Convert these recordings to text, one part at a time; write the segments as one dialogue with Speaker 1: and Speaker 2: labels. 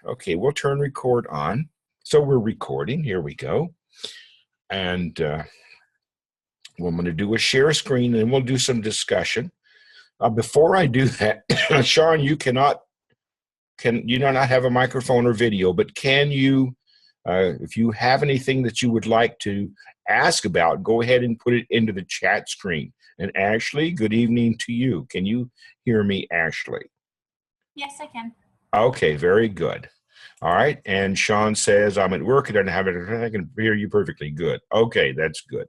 Speaker 1: Okay, we'll turn record on. So we're recording. Here we go. And we're going to do a share screen and we'll do some discussion. Before I do that, Sean, you do not have a microphone or video, but can you, if you have anything that you would like to ask about, go ahead and put it into the chat screen. And Ashley, good evening to you. Can you hear me, Ashley?
Speaker 2: Yes, I can.
Speaker 1: Okay, very good. All right, and Sean says, I'm at work, I don't have it, I can hear you perfectly good. Okay, that's good.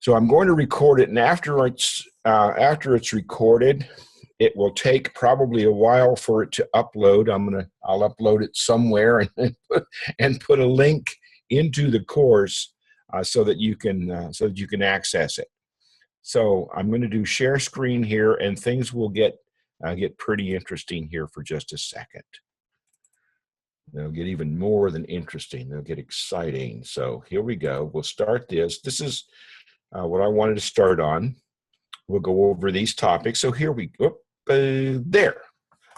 Speaker 1: So I'm going to record it, and after it's recorded, it will take probably a while for it to upload. I'll upload it somewhere and put a link into the course so that you can access it. So I'm going to do share screen here, and things will get pretty interesting here for just a second. They'll get even more than interesting. They'll get exciting. So here we go. We'll start this. This is what I wanted to start on. We'll go over these topics. So here we go. There.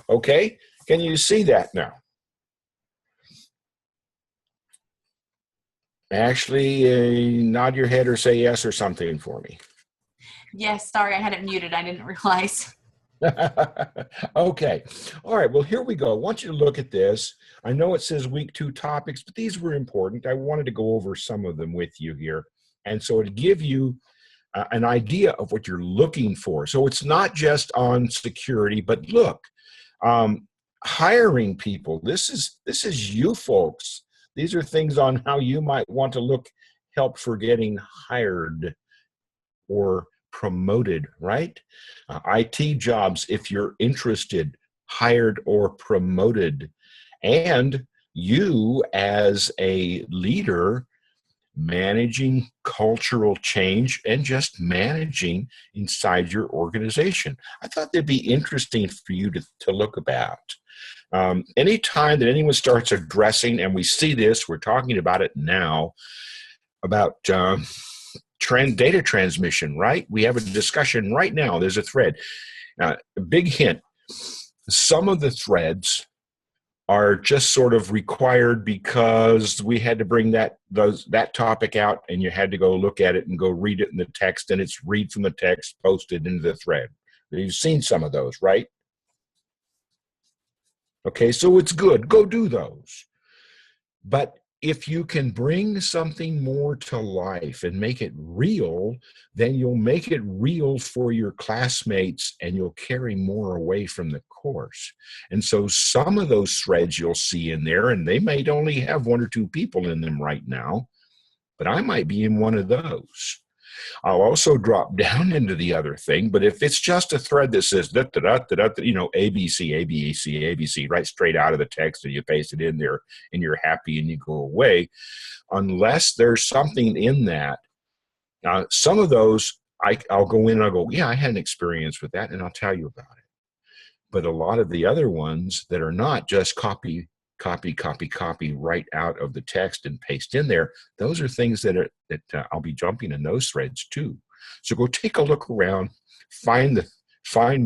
Speaker 1: Okay. Can you see that now? Ashley, nod your head or say yes or something for me.
Speaker 2: Yes, sorry, I had it muted. I didn't realize.
Speaker 1: Okay. All right. Well, here we go. I want you to look at this. I know it says week 2 topics, but these were important. I wanted to go over some of them with you here. And so to give you an idea of what you're looking for. So it's not just on security, but look, hiring people. This is you folks. These are things on how you might want to help for getting hired or promoted, right? IT jobs, if you're interested, hired or promoted. And you as a leader, managing cultural change and just managing inside your organization. I thought that'd be interesting for you to look about. Anytime that anyone starts addressing, and we see this, we're talking about it now, about data transmission, right? We have a discussion right now. There's a thread. A big hint. Some of the threads are just sort of required because we had to bring that topic out, and you had to go look at it and go read it in the text, and it's read from the text, posted into the thread. You've seen some of those, right? Okay, so it's good. Go do those. But if you can bring something more to life and make it real, then you'll make it real for your classmates and you'll carry more away from the course. And so some of those threads you'll see in there, and they might only have 1 or 2 people in them right now, but I might be in one of those. I'll also drop down into the other thing, but if it's just a thread that says, ABC, ABC, ABC, right straight out of the text, and you paste it in there, and you're happy and you go away, unless there's something in that, some of those, I'll go in and I'll go, yeah, I had an experience with that, and I'll tell you about it. But a lot of the other ones that are not just copy right out of the text and paste in there, those are things that I'll be jumping in those threads too. So go take a look around, find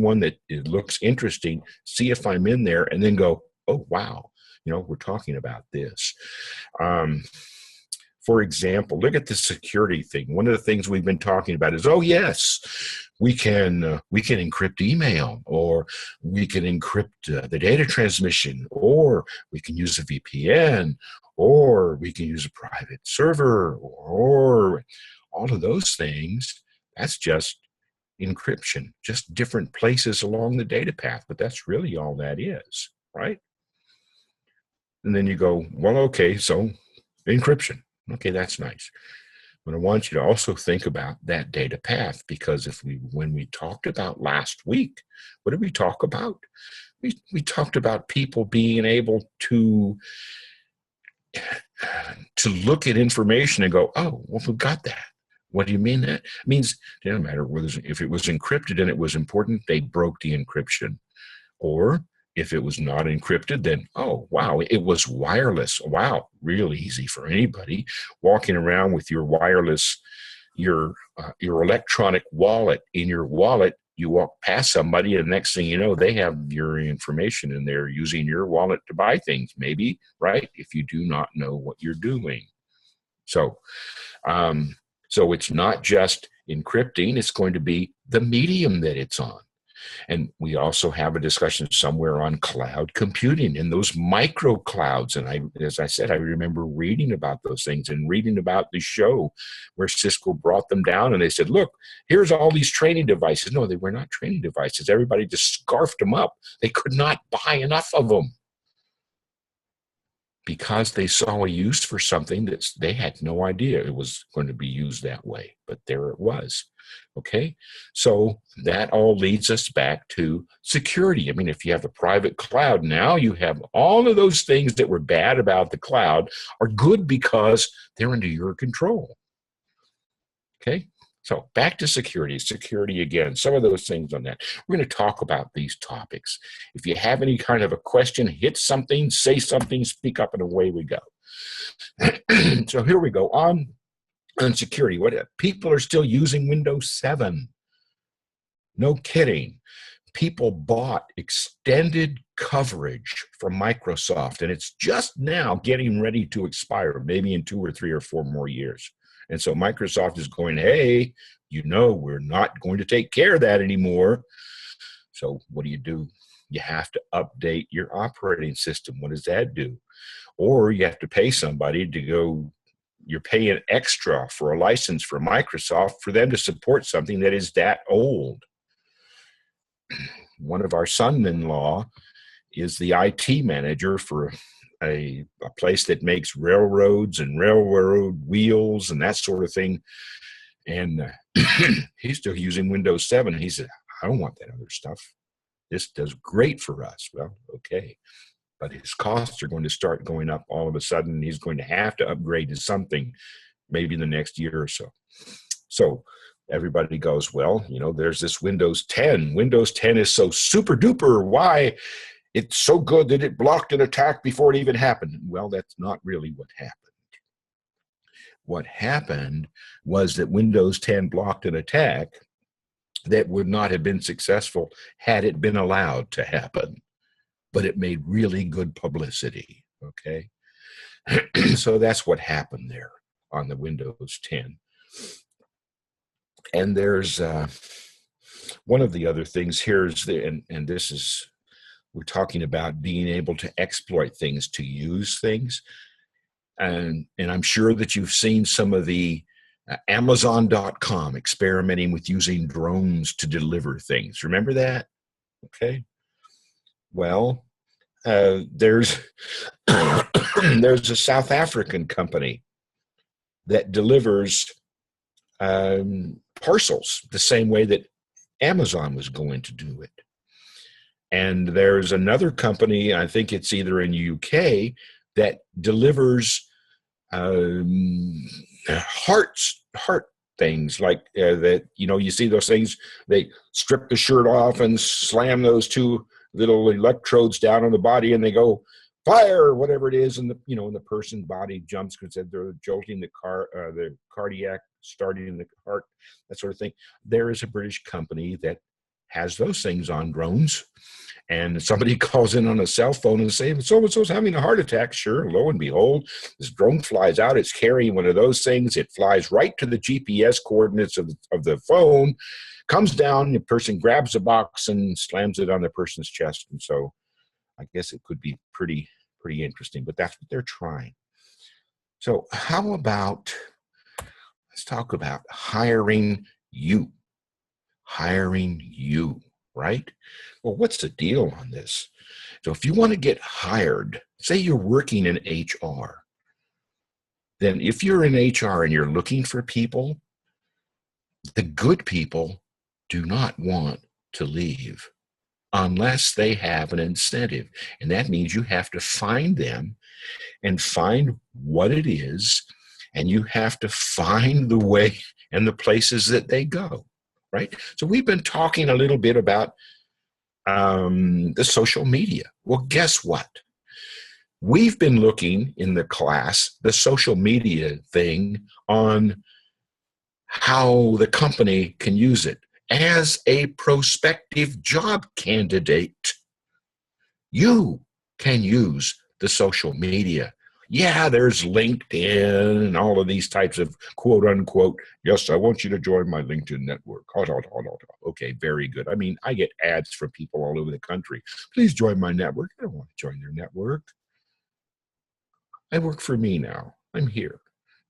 Speaker 1: one that looks interesting, see if I'm in there, and then go, oh wow, we're talking about this. For example, look at the security thing. One of the things we've been talking about is, oh yes, we can encrypt email, or we can encrypt the data transmission, or we can use a VPN, or we can use a private server, or all of those things. That's just encryption, just different places along the data path, but that's really all that is, right? And then you go, well, okay, so encryption. Okay, that's nice. But I want you to also think about that data path, because when we talked about last week, what did we talk about? We talked about people being able to look at information and go, oh, well, we've got that. What do you mean that? It means it doesn't matter if it was encrypted and it was important, they broke the encryption. Or if it was not encrypted, then, oh, wow, it was wireless. Wow, real easy for anybody. Walking around with your wireless, your electronic wallet. In your wallet, you walk past somebody and next thing you know, they have your information and they're using your wallet to buy things, maybe, right? If you do not know what you're doing. So, so it's not just encrypting, it's going to be the medium that it's on. And we also have a discussion somewhere on cloud computing and those micro clouds. And as I said, I remember reading about those things and reading about the show where Cisco brought them down and they said, look, here's all these training devices. No, they were not training devices. Everybody just scarfed them up. They could not buy enough of them because they saw a use for something that they had no idea it was going to be used that way. But there it was. Okay, so that all leads us back to security. I mean, if you have a private cloud, now you have all of those things that were bad about the cloud are good because they're under your control. Okay, so back to security. Security again, some of those things on that. We're going to talk about these topics. If you have any kind of a question, hit something, say something, speak up, and away we go. So here we go on security. What people are still using Windows 7. No kidding. People bought extended coverage from Microsoft, and it's just now getting ready to expire, maybe in 2 or 3 or 4 more years. And so Microsoft is going, hey, you know, we're not going to take care of that anymore. So what do? You have to update your operating system. What does that do? Or you have to pay somebody to go. You're paying extra for a license for Microsoft for them to support something that is that old. One of our son-in-law is the IT manager for a place that makes railroads and railroad wheels and that sort of thing. And he's still using Windows 7. And he said, I don't want that other stuff. This does great for us. Well, okay. But his costs are going to start going up all of a sudden. He's going to have to upgrade to something maybe in the next year or so. So everybody goes, well, you know, there's this Windows 10. Windows 10 is so super duper. Why? It's so good that it blocked an attack before it even happened. Well, that's not really what happened. What happened was that Windows 10 blocked an attack that would not have been successful had it been allowed to happen. But it made really good publicity, okay? So that's what happened there on the Windows 10. And there's one of the other things here is, and this is, we're talking about being able to exploit things, to use things. And I'm sure that you've seen some of the Amazon.com experimenting with using drones to deliver things. Remember that? Okay. Well, there's a South African company that delivers parcels the same way that Amazon was going to do it. And there's another company, I think it's either in the UK, that delivers heart things like that. You know, you see those things, they strip the shirt off and slam those 2 little electrodes down on the body and they go fire or whatever it is, and the person's body jumps because they're jolting the cardiac, starting the heart, that sort of thing. There is a British company that has those things on drones, and somebody calls in on a cell phone and say, so-and-so's having a heart attack. Sure, lo and behold, this drone flies out. It's carrying one of those things. It flies right to the GPS coordinates of the phone, comes down, the person grabs the box and slams it on the person's chest. And so I guess it could be pretty interesting, but that's what they're trying. So how about, let's talk about hiring you, right? Well, what's the deal on this? So if you want to get hired, say you're working in HR, then if you're in HR and you're looking for people, the good people do not want to leave unless they have an incentive. And that means you have to find them and find what it is, and you have to find the way and the places that they go, right? So we've been talking a little bit about the social media. Well, guess what? We've been looking in the class, the social media thing, on how the company can use it. as a prospective job candidate, you can use the social media. Yeah, there's LinkedIn and all of these types of quote unquote, yes, I want you to join my LinkedIn network. Okay, very good. I mean, I get ads from people all over the country. Please join my network. I don't want to join their network. I work for me now. I'm here.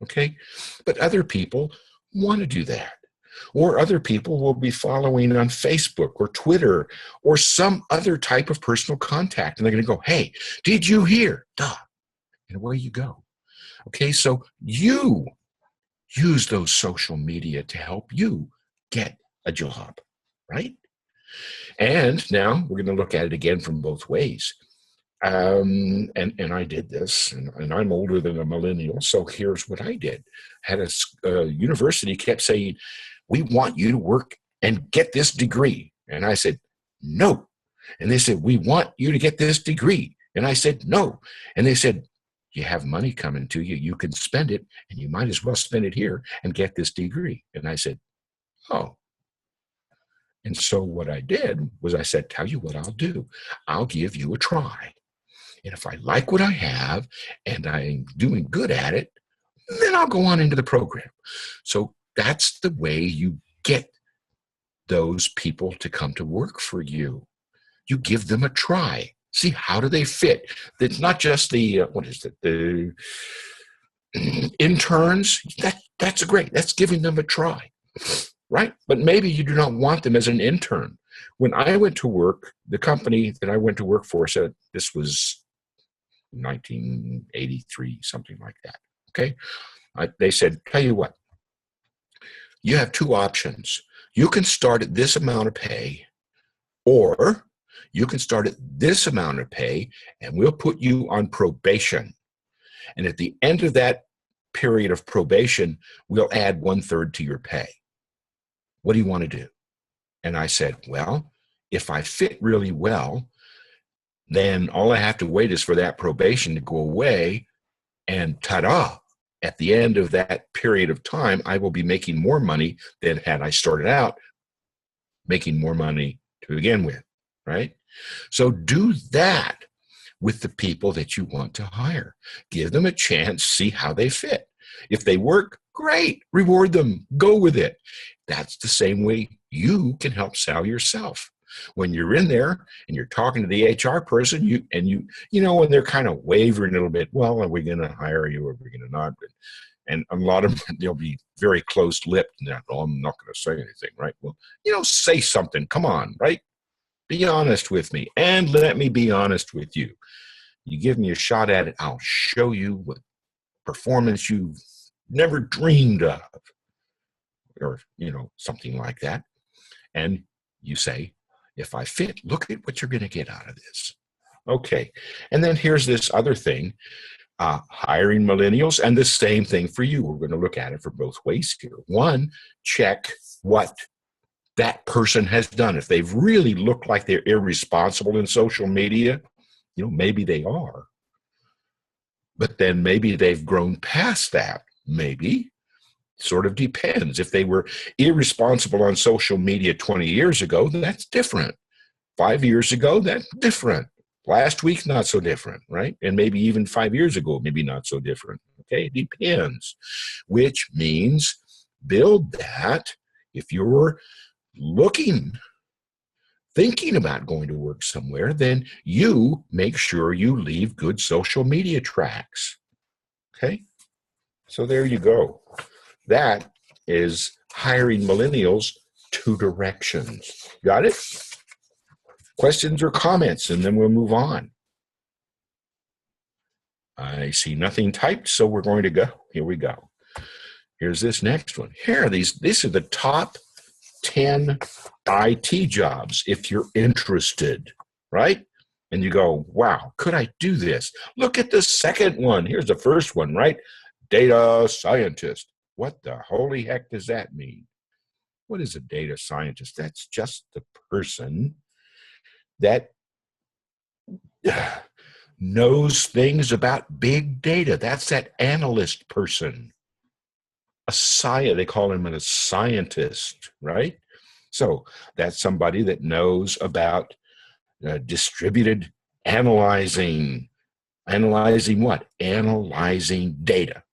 Speaker 1: Okay. But other people want to do that. Or other people will be following on Facebook or Twitter or some other type of personal contact. And they're going to go, hey, did you hear? Duh. And away you go. Okay, so you use those social media to help you get a job, right? And now we're going to look at it again from both ways. And I did this, and I'm older than a millennial, so here's what I did. Had a university kept saying, we want you to work and get this degree. And I said, no. And they said, we want you to get this degree. And I said, no. And they said, you have money coming to you. You can spend it, and you might as well spend it here and get this degree. And I said, oh. And so what I did was I said, tell you what I'll do. I'll give you a try. And if I like what I have and I'm doing good at it, then I'll go on into the program. So that's the way you get those people to come to work for you. You give them a try. See, how do they fit? It's not just the, the interns. That's great. That's giving them a try, right? But maybe you do not want them as an intern. When I went to work, the company that I went to work for said, this was 1983, something like that, okay? They said, tell you what, you have two options. You can start at this amount of pay, or you can start at this amount of pay, and we'll put you on probation. And at the end of that period of probation, we'll add 1/3 to your pay. What do you want to do? And I said, well, if I fit really well, then all I have to wait is for that probation to go away, and ta-da, at the end of that period of time, I will be making more money than had I started out making more money to begin with, right? So do that with the people that you want to hire. Give them a chance, see how they fit. If they work, great, reward them, go with it. That's the same way you can help sell yourself. When you're in there and you're talking to the HR person, you know, when they're kind of wavering a little bit, well, are we going to hire you or are we going to not? And a lot of them, they'll be very close-lipped and that, oh, I'm not going to say anything, right? Well, you know, say something. Come on, right? Be honest with me, and let me be honest with you. You give me a shot at it, I'll show you what performance you've never dreamed of, or, you know, something like that. And you say, if I fit, look at what you're going to get out of this. Okay. And then here's this other thing, hiring millennials, and the same thing for you. We're going to look at it for both ways here. One, check what that person has done. If they've really looked like they're irresponsible in social media, you know, maybe they are. But then maybe they've grown past that. Maybe. Sort of depends. If they were irresponsible on social media 20 years ago, that's different. 5 years ago, that's different. Last week, not so different, right? And maybe even 5 years ago, maybe not so different. Okay, it depends. Which means build that. If you're thinking about going to work somewhere, then you make sure you leave good social media tracks. Okay? So there you go. That is hiring millennials, 2 directions. Got it? Questions or comments, and then we'll move on. I see nothing typed, so we're going to go. Here we go. Here's this next one. Here are these are the top 10 IT jobs if you're interested, right? And you go, wow, could I do this? Look at the second one. Here's the first one, right? Data scientist. What the holy heck does that mean? What is a data scientist? That's just the person that knows things about big data. That's that analyst person. They call him a scientist, right? So that's somebody that knows about distributed analyzing. Analyzing what? Analyzing data.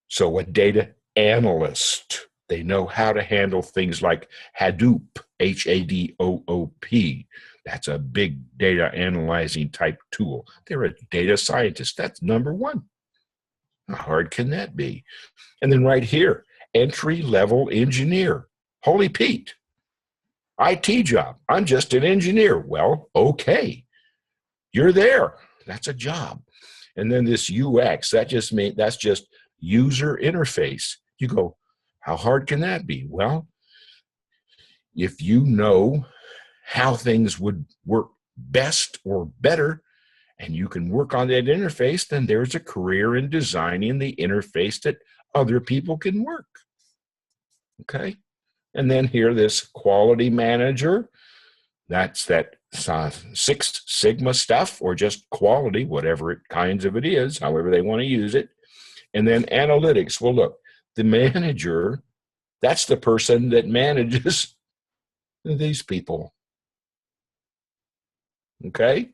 Speaker 1: So a data analyst, they know how to handle things like Hadoop, Hadoop. That's a big data analyzing type tool. They're a data scientist. That's number one. How hard can that be? And then right here, entry-level engineer. Holy Pete, IT job. I'm just an engineer. Well, okay. You're there. That's a job. And then this UX, that's just user interface. You go, how hard can that be? Well, if you know how things would work best or better, and you can work on that interface, then there's a career in designing the interface that other people can work. Okay? And then here, this quality manager, that's that Six Sigma stuff, or just quality, whatever kinds of it is, however they want to use it. And then analytics. Well, look, the manager, that's the person that manages these people. Okay?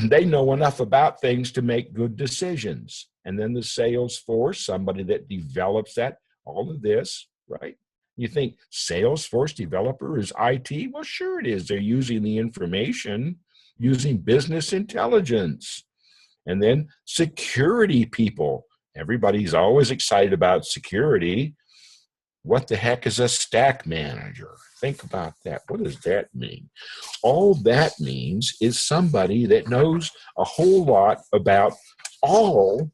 Speaker 1: They know enough about things to make good decisions. And then the sales force, somebody that develops that, all of this, right? You think Salesforce developer is IT? Well, sure it is. They're using the information, using business intelligence. And then security people. Everybody's always excited about security. What the heck is a stack manager? Think about that. What does that mean? All that means is somebody that knows a whole lot about all.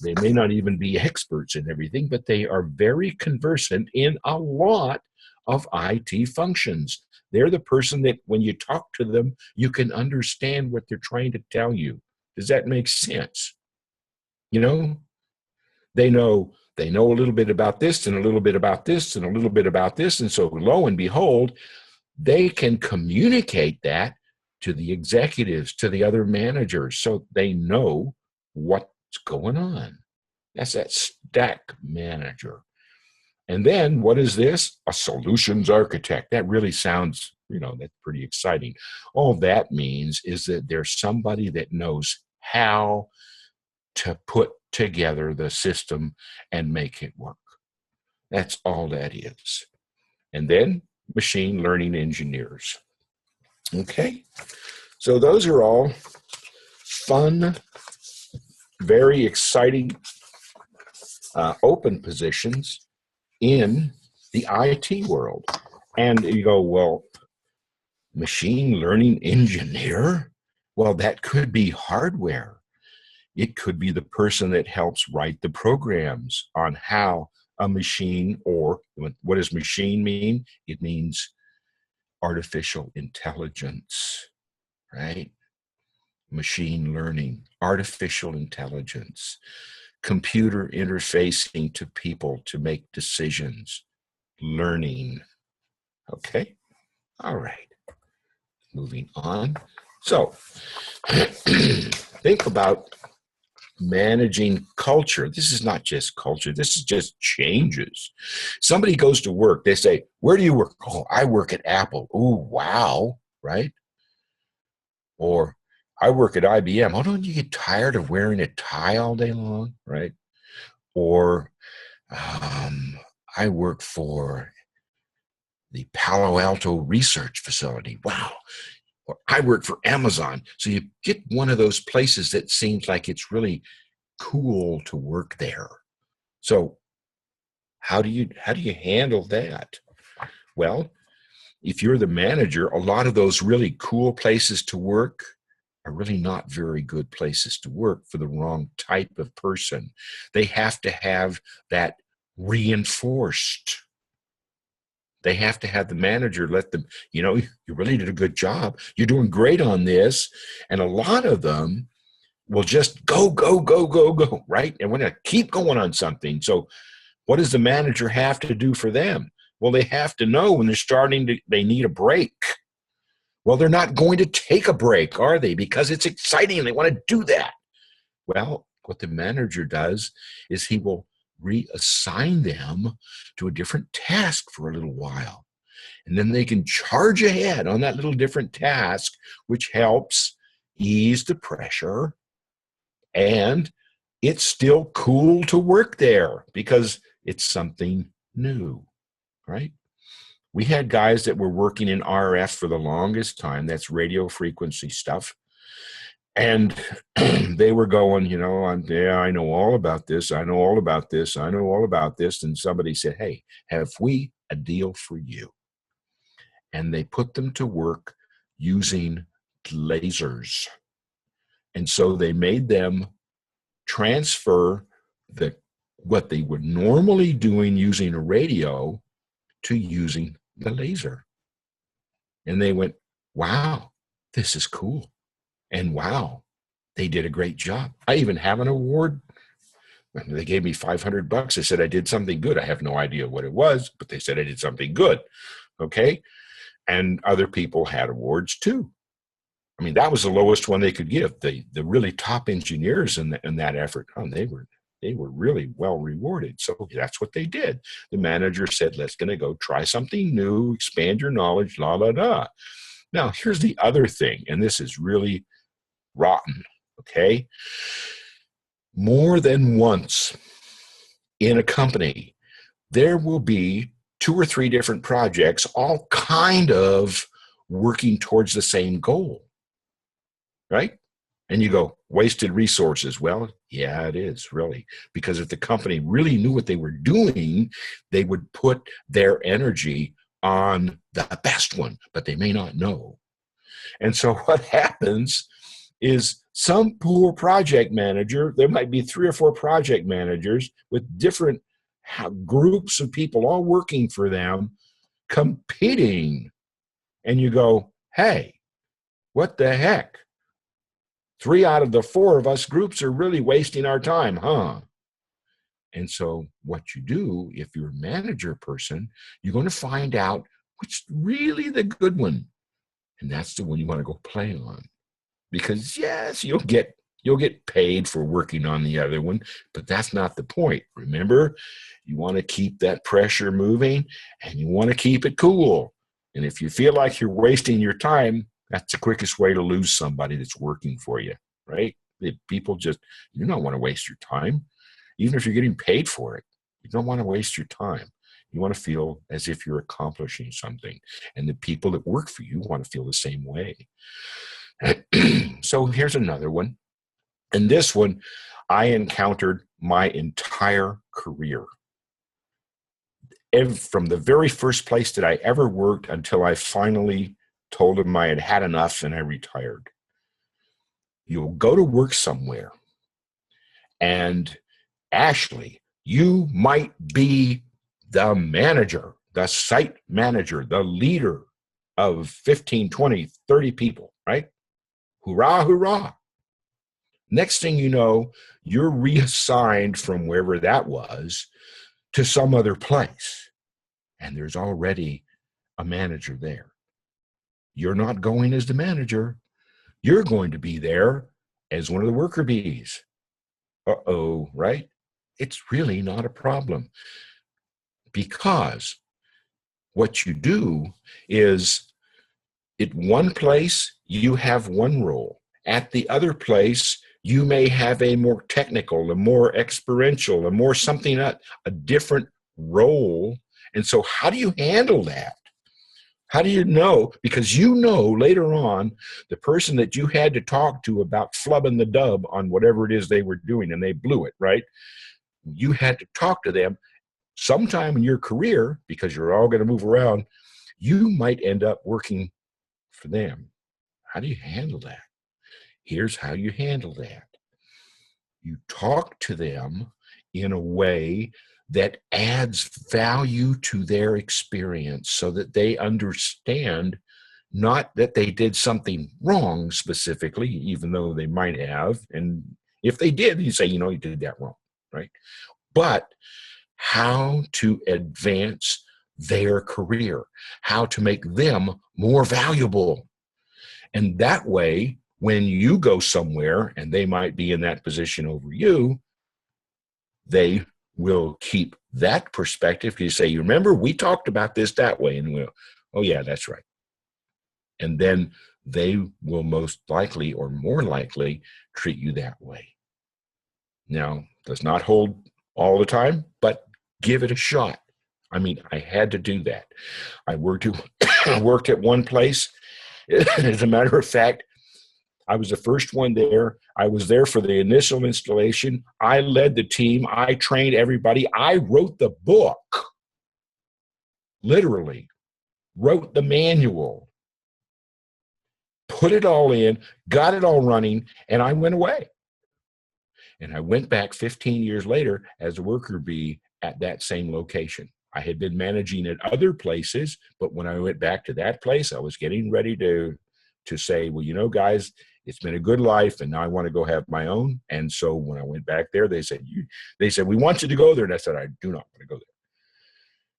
Speaker 1: They may not even be experts in everything, but they are very conversant in a lot of IT functions. They're the person that when you talk to them, you can understand what they're trying to tell you. Does that make sense? You know, they know a little bit about this and a little bit about this and a little bit about this. And so lo and behold, they can communicate that to the executives, to the other managers, so they know what's going on. That's that stack manager. And then what is this? A solutions architect. That really sounds, that's pretty exciting. All that means is that there's somebody that knows how to put together the system and make it work. That's all that is. And then machine learning engineers. Okay, so those are all fun, very exciting open positions in the IT world. And you go, well, machine learning engineer? Well, that could be hardware. It could be the person that helps write the programs on how a machine, or what does machine mean? It means artificial intelligence, right? Machine learning, artificial intelligence, computer interfacing to people to make decisions, learning. Okay, all right, moving on. So think about managing culture. This is not just culture. This is just changes. Somebody goes to work. They say, where do you work? Oh, I work at Apple. Oh, wow. Right? Or I work at IBM. Oh, don't you get tired of wearing a tie all day long? Right? Or I work for the Palo Alto Research Facility. Wow. Or I work for Amazon. So you get one of those places that seems like it's really cool to work there. So how do you handle that? Well, if you're the manager, a lot of those really cool places to work are really not very good places to work for the wrong type of person. They have to have that reinforced. They have to have the manager let them, you really did a good job. You're doing great on this. And a lot of them will just go, right? And we're going to keep going on something. So what does the manager have to do for them? Well, they have to know when they need a break. Well, they're not going to take a break, are they? Because it's exciting. They want to do that. Well, what the manager does is he will reassign them to a different task for a little while. And then they can charge ahead on that little different task, which helps ease the pressure. And it's still cool to work there because it's something new, right? We had guys that were working in RF for the longest time. That's radio frequency stuff. And they were going, I know all about this. I know all about this. I know all about this. And somebody said, hey, have we a deal for you? And they put them to work using lasers. And so they made them transfer what they were normally doing using a radio to using the laser. And they went, wow, this is cool. And wow, they did a great job. I even have an award. They gave me $500. They said I did something good. I have no idea what it was, but they said I did something good. Okay. And other people had awards too. I mean, that was the lowest one they could give. The really top engineers in that effort, they were really well rewarded. So that's what they did. The manager said, let's going to go try something new, expand your knowledge, la, la, la. Now, here's the other thing, and this is really rotten, okay? More than once in a company, there will be 2 or 3 different projects, all kind of working towards the same goal, right? And you go, wasted resources. Well, yeah, it is really, because if the company really knew what they were doing, they would put their energy on the best one, but they may not know. And so what happens is some poor project manager, there might be 3 or 4 project managers with different groups of people all working for them, competing. And you go, hey, what the heck? 3 out of the 4 of us groups are really wasting our time, huh? And so what you do, if you're a manager person, you're going to find out which really the good one. And that's the one you want to go play on. Because yes, you'll get paid for working on the other one, but that's not the point. Remember, you want to keep that pressure moving and you want to keep it cool. And if you feel like you're wasting your time, that's the quickest way to lose somebody that's working for you, right? People you don't want to waste your time. Even if you're getting paid for it, you don't want to waste your time. You want to feel as if you're accomplishing something. And the people that work for you want to feel the same way. So here's another one. And this one I encountered my entire career. From the very first place that I ever worked until I finally told them I had had enough and I retired. You'll go to work somewhere, and Ashley, you might be the manager, the site manager, the leader of 15, 20, 30 people, right? Hurrah, hurrah. Next thing you know, you're reassigned from wherever that was to some other place. And there's already a manager there. You're not going as the manager. You're going to be there as one of the worker bees. Uh-oh, right? It's really not a problem. Because what you do is, at one place, you have one role. At the other place, you may have a more technical, a more experiential, a more something, a different role. And so how do you handle that? How do you know? Because you know later on, the person that you had to talk to about flubbing the dub on whatever it is they were doing, and they blew it, right? You had to talk to them sometime in your career, because you're all going to move around. You might end up working for them. How do you handle that? Here's how you handle that. You talk to them in a way that adds value to their experience so that they understand, not that they did something wrong specifically, even though they might have. And if they did, you say, you did that wrong, right? But how to advance their career, how to make them more valuable. And that way, when you go somewhere and they might be in that position over you, they will keep that perspective. You say, you remember, we talked about this that way. And we'll, oh, yeah, that's right. And then they will most likely or more likely treat you that way. Now, does not hold all the time, but give it a shot. I mean, I had to do that. I worked at one place. As a matter of fact, I was the first one there. I was there for the initial installation. I led the team. I trained everybody. I wrote the book, literally, wrote the manual, put it all in, got it all running, and I went away. And I went back 15 years later as a worker bee at that same location. I had been managing at other places, but when I went back to that place, I was getting ready to say, well, you know, guys, it's been a good life, and now I want to go have my own. And so when I went back there, they said, we want you to go there. And I said, I do not want to go there.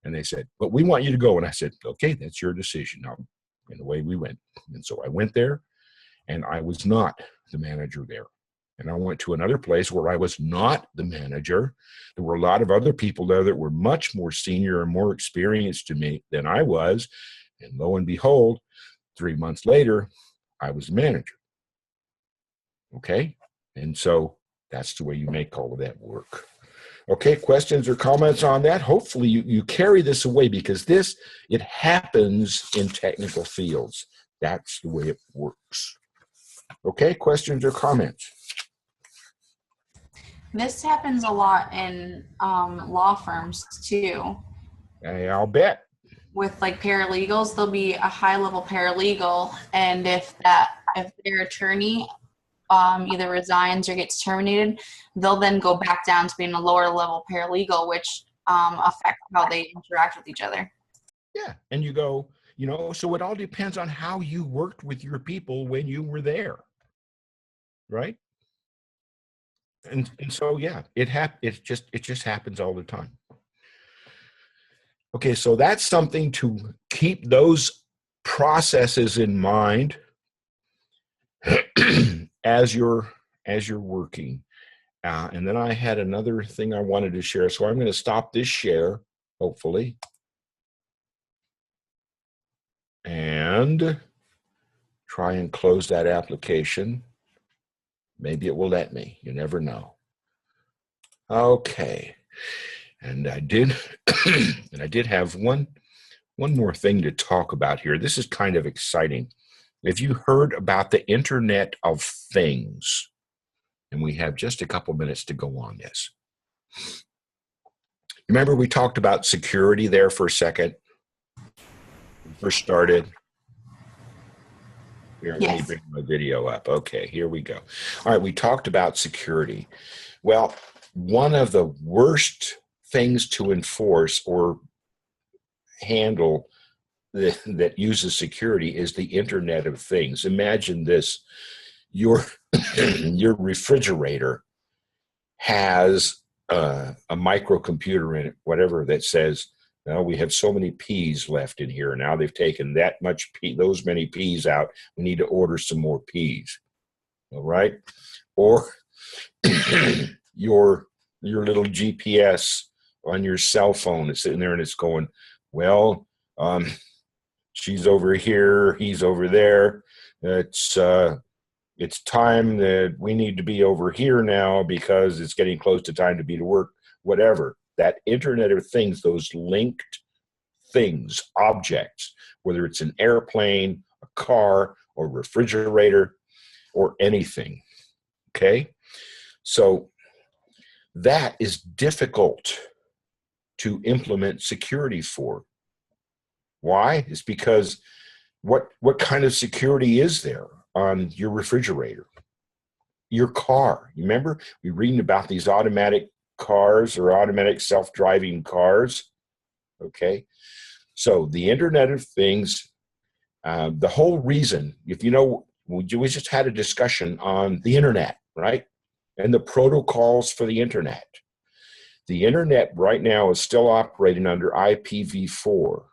Speaker 1: And they said, but we want you to go. And I said, okay, that's your decision. And away we went. And so I went there, and I was not the manager there. And I went to another place where I was not the manager. There were a lot of other people there that were much more senior and more experienced to me than I was. And lo and behold, 3 months later, I was the manager. Okay? And so that's the way you make all of that work. Okay, questions or comments on that? Hopefully you carry this away, because it happens in technical fields. That's the way it works. Okay, questions or comments?
Speaker 2: This happens a lot in law firms too.
Speaker 1: I'll bet.
Speaker 2: With like paralegals, there'll be a high-level paralegal, and if their attorney either resigns or gets terminated, they'll then go back down to being a lower-level paralegal, which affects how they interact with each other.
Speaker 1: Yeah, and you go, so it all depends on how you worked with your people when you were there, right? And so, yeah, it just happens all the time. Okay, so that's something to keep those processes in mind as you're working. And then I had another thing I wanted to share. So I'm going to stop this share, hopefully, and try and close that application. Maybe it will let me. You never know. Okay. And I did have one more thing to talk about here. This is kind of exciting. If you heard about the Internet of Things, and we have just a couple minutes to go on this. Remember we talked about security there for a second? We first started. Here, yes. Let me bring my video up. Okay, here we go. All right, we talked about security. Well, one of the worst things to enforce or handle that uses security is the Internet of Things. Imagine this. Your refrigerator has a microcomputer in it, whatever, that says, well, we have so many peas left in here. Now they've taken that much those many peas out. We need to order some more peas. All right? Or your little GPS on your cell phone is sitting there and it's going, well, she's over here, he's over there. It's time that we need to be over here now because it's getting close to time to be to work, whatever. That Internet of Things, those linked things, objects, whether it's an airplane, a car, or refrigerator, or anything, okay? So that is difficult to implement security for. Why? It's because what kind of security is there on your refrigerator? Your car. Remember, we're reading about these automatic cars or automatic self-driving cars. Okay. So the Internet of Things, the whole reason, if you know, we just had a discussion on the internet, right? And the protocols for the internet. The internet right now is still operating under IPv4.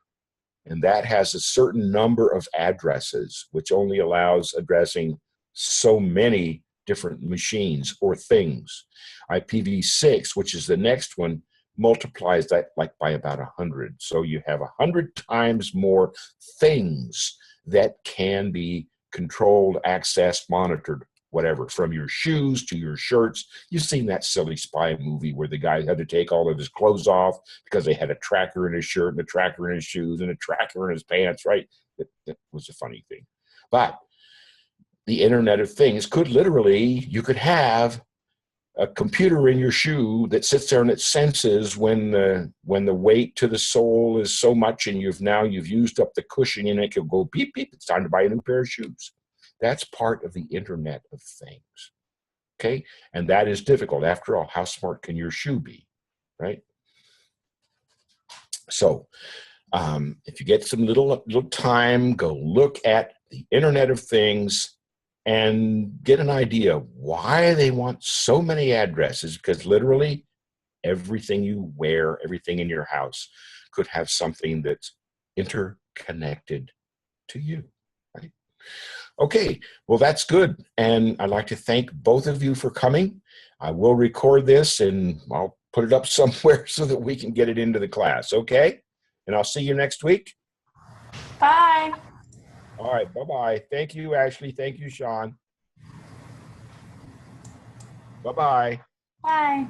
Speaker 1: And that has a certain number of addresses, which only allows addressing so many different machines or things. IPv6, which is the next one, multiplies that like by about 100. So you have 100 times more things that can be controlled, accessed, monitored, whatever, from your shoes to your shirts. You've seen that silly spy movie where the guy had to take all of his clothes off because they had a tracker in his shirt and a tracker in his shoes and a tracker in his pants, right? That was a funny thing. But the Internet of Things could literally, you could have a computer in your shoe that sits there and it senses when the weight to the sole is so much and you've used up the cushion in it, it'll go beep, beep, it's time to buy a new pair of shoes. That's part of the Internet of Things, okay? And that is difficult. After all, how smart can your shoe be, right? So if you get some little time, go look at the Internet of Things and get an idea why they want so many addresses, because literally everything you wear, everything in your house could have something that's interconnected to you, right? Okay, well, that's good. And I'd like to thank both of you for coming. I will record this and I'll put it up somewhere so that we can get it into the class, okay? And I'll see you next week.
Speaker 2: Bye.
Speaker 1: All right, bye-bye. Thank you, Ashley. Thank you, Sean. Bye-bye.
Speaker 2: Bye.